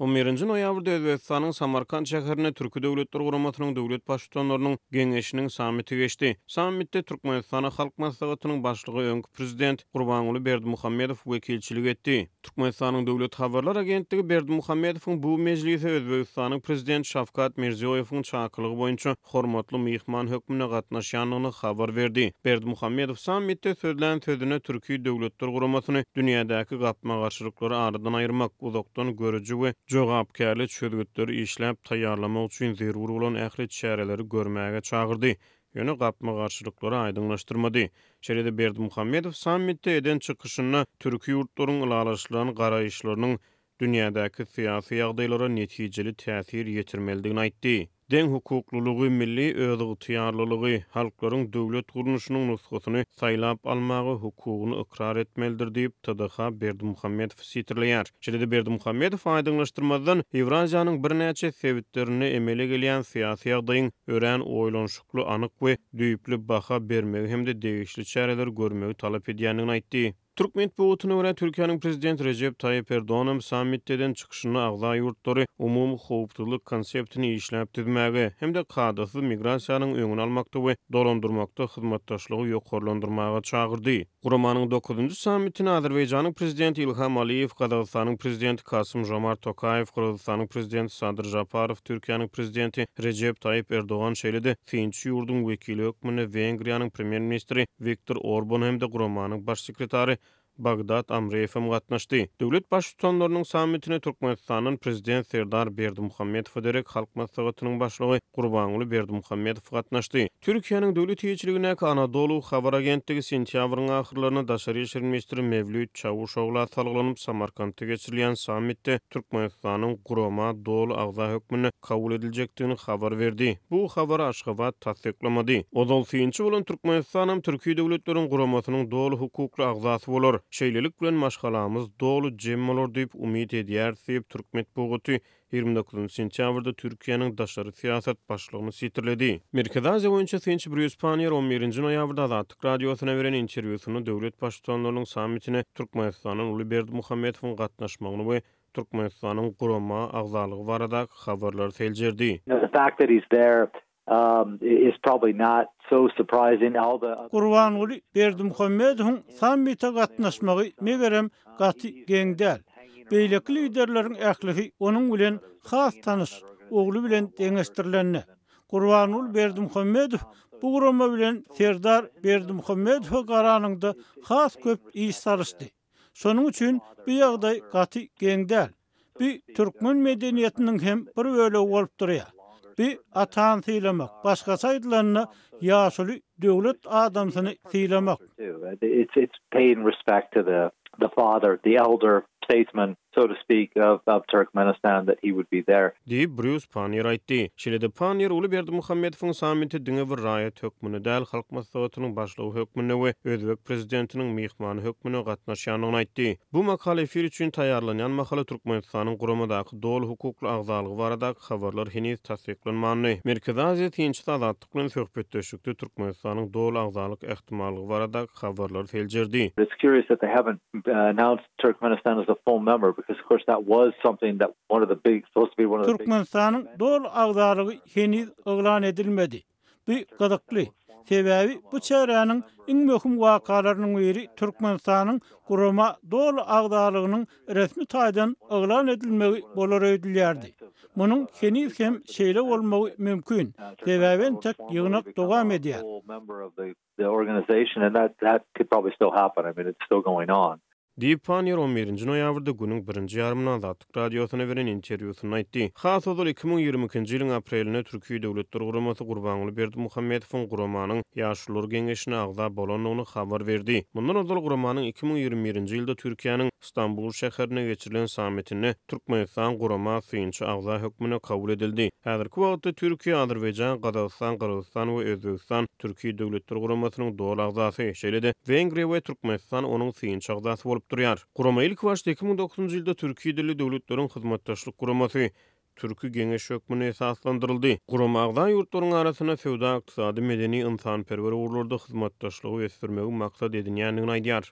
11-nji noýabrda Özbekistanyň Samarkand şäherine Türki Döwletler Guramasynyň döwlet başçylarynyň geňeşiniň sammiti geçdi. Sammitde Türkmenistan halk maslahatynyň başlygy öňkü prezident Gurbanuly Berdimuhammedow wekilçilik etdi. Türkmenistanyň döwlet habarlar agentligi Berdimuhammedowyň bu mejlise Özbekistanyň prezident Şavkat Mirziyoyewiň çakylygy boýunça hormatly myhman hökmüne gatnaşýanlygyny habar berdi. Berdimuhammedow sammitde sözlän sözüne Türki Döwletler Guramasyny dünýädäki gapma garşylyklary aradan aýyrmak, uzakdan görüji we jogapkärlik çözgütleri işläp taýýarlamak üçin zerur bolan ähli çäreleri görmäge çagyrdy. Ýöne gapma garşylyklary aýdyňlaşdyrmady. Şeride Berdimuhammedow sammitde eden çykyşyna türki ýurtlarynyň ulalaşlaryny garaýşlarynyň dünýädäki syýasy ýagdaýlara netijeli täsir ýetirmelidigini aýtdy. Den hukuklulygy, milli özügtiýarlylygy, halklaryň döwlet guruluşynyň nusgasyny saýlap almagy hukugyny ikrar etmelidir diýip TDH Berdimuhammedow sitirleýär. Şeýle Berdimuhammedow aýdyňlaşdyrmadan Ewraziýanyň bir näçe sebitlerini emele gelýän syýasy ýagdaýyň örän oýlanşykly, anyk we düýpli baha bermegi hemde degişli çäreler görmegi talap edýändigini aýtdy. Türk Medeniýetine görä Türkiýanyň prezidenti Recep Tayyip Erdoğan sammitden çykyşyny agza ýurtlary umumy howpsuzlyk konseptini işläp düzmäge hemde kadasy migrasiýanyň öňüni almakda we dolandyrmakda hyzmatdaşlygy ýokarlandyrmaga çagyrdy. Guramanyň 9-njy sammitine Azerbaýjanyň prezidenti Ilham Aliýew, Kazakstanyň prezidenti Kasym Jomart Tokayew, Kyrgyzstanyň prezidenti Sadyr Japarow, Türkiýanyň prezidenti Recep Tayyip Erdoğan şeýle-de Finçi ýurdun wekili hökmüne Wengriýanyň premier ministri Viktor Orban hemde Guramanyň baş sekretary Bagdad Amreýew gatnaşdy. Döwlet başçylarynyň sammitine Türkmenistanyň prezident Serdar Berdimuhammedow derek halk maslahatynyň başlygy Gurbanuly Berdimuhammedow gatnaşdy. Türkiýanyň döwlet ýetirligine Anadolu habar agentligi sentýabryň ahyrlaryna Daşary işler ministri Mevlüt Çavuşoglu salgylanyp Samarkandda geçirilýän sammitde Türkmenistanyň Gurama dolu agza hökmüne kabul ediljekdigini habar berdi. Bu habar Aşgabat tasdiklamady. Ozal finçi bolan Türkmenistan Türkiýe döwletleriň Guramasynyň dolu hukukly agzasy bolar. Şeýlelik bilen maşgalamyz dolu jem bolar diýip umyt edýär diýip Türkmet Boguty 29 sentýabrda Türkiýanyň daşary siýasat başlygyny sitirledi. Merkez Aziýa boýunça Finçi Bruce Panier 11-nji noýabrda Azatlyk radiosyna beren interwýusyny döwlet başçylarynyň sammitine Türkmenistanyň Uly Berdimuhammedowyň gatnaşmagyny we Türkmenistanyň Gurama agzalygy barada habarlar seljerdi. The fact that he's there is probably not so surprising. Gurbanuly Berdimuhammedowyň sammitde gatnaşmagy megerem gaty geňdäl. Beýleki liderleriň ählisi onuň bilen has tanış, ogly bilen deňeşdirilenne. Gurbanuly Berdimuhammedow bu gurama bilen Serdar Berdimuhammedow garanyňda has köp iş sarışdy. Şonuň üçin bu ýagdaý gaty geňdäl. Bir türkmen medeniýetiniň hem bir bölegi bolup durýar. Bir atan sylamak, başga saýdlaryna ýaşuly döwlet adamsyny sylamak. It's paying respect to the father, the elder statesman, so to speak, of Turkmenistan, that he would be there. Diýip Bruce Panier aýtdy. Şeýle-de Panier Uly Berdimuhammedowyň sammitde diňe bir raýat hökmüne däl halk maslahatynyň başlygy hökmüne we Özbek prezidentiniň myhmany hökmüne gatnaşýanyny aýtdy. Bu makala efir üçin taýýarlanýan makala Türkmenistanyň Guramadaky dolu hukukly agzalygy barada habarlar heniz tasdiklanmany. Merkez Aziýa Tinçlik Azatlyk bilen söhbetdeşikde Türkmenistanyň dolu agzalyk ähtimallygy barada habarlar seljerdi. It's curious that they haven't announced Turkmenistan as a full member, because of course that was something that supposed to be one of the big... Türkmenistanyň dol agzalygy heniz oglan edilmedi. Bu gydykly. Sebebi bu çäräniň iň möhüm wakalarynyň biri Türkmenistanyň Gurama dol agzalygynyň resmi taýdan oglan edilmegi bolar öýdülýärdi. Munyň heniz hem şeýle bolmagy mümkin. Sebebi tek ýygnak dowam edýär. The organization, and that could probably still happen. I mean, it's still going on. Diýip Panier 11-nji noýabrda günüň 1-nji ýarymyna Azatlyk radiosyna beren interwýusyny aýtdy. Has ozal 2022-nji ýylyň aprelinde Türkiýe Döwletler Guramasy Gurbanuly Berdimuhammedowyň Guramanyň ýaşlular geňeşine agza bolanyny habar berdi. Mundan ozal Guramanyň 2021-nji ýylda Türkiýanyň Istanbul şäherine geçirilen sammitine Türkmenistan Gurama Finçi agza hökmüne kabul edildi. Häzirki wagtda Türkiýe, Azerbaýjan, Kazakystan, Kyrgyzstan we Özbegistan Türkiýe Döwletler Guramasynyň dol agzasy, şeýle-de Wengriýa we Türkmenistan onuň Finçi agzasy bolup durýar. Gurama ilk başda 2009-njy ýylda Türkiýe dilli döwletleriň hyzmatdaşlyk guramasy Türki geňeş hökmüne esaslandyryldy. Gurama agza ýurtlaryň arasyna sowda, ykdysady, medeni, ynsanperwer urlarda hyzmatdaşlygy ösdürmegi maksat edilýändigini aýdýar.